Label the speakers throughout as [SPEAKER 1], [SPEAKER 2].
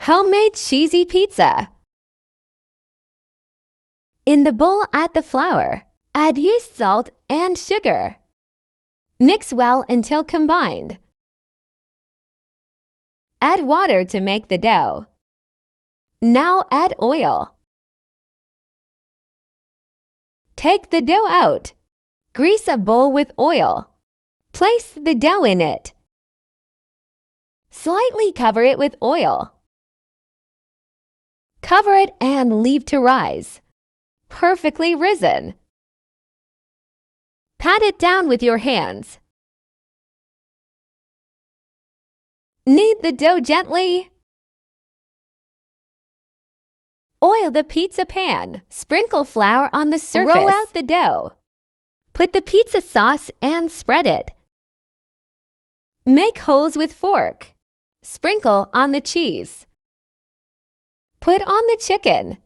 [SPEAKER 1] Homemade cheesy pizza. In the bowl, add the flour. Add yeast, salt, and sugar. Mix well until combined. Add water to make the dough. Now add oil. Take the dough out. Grease a bowl with oil. Place the dough in it. Slightly cover it with oil. Cover it and leave to rise. Perfectly risen. Pat it down with your hands. Knead the dough gently. Oil the pizza pan. Sprinkle flour on the surface. Roll out the dough. Put the pizza sauce and spread it. Make holes with fork. Sprinkle on the cheese. Put on the chicken.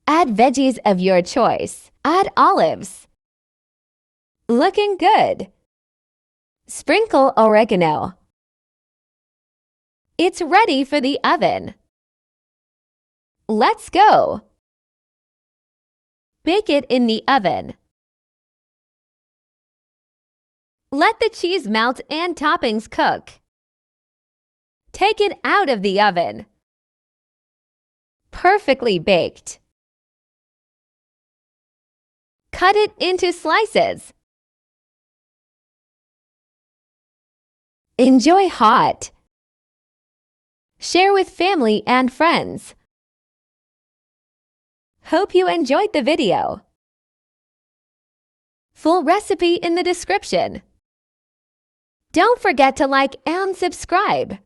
[SPEAKER 1] Add veggies of your choice. Add olives. Looking good. Sprinkle oregano. It's ready for the oven. Let's go. Bake it in the oven. Let the cheese melt and toppings cook. Take it out of the oven. Perfectly baked. Cut it into slices. Enjoy hot. Share with family and friends. Hope you enjoyed the video. Full recipe in the description. Don't forget to like and subscribe.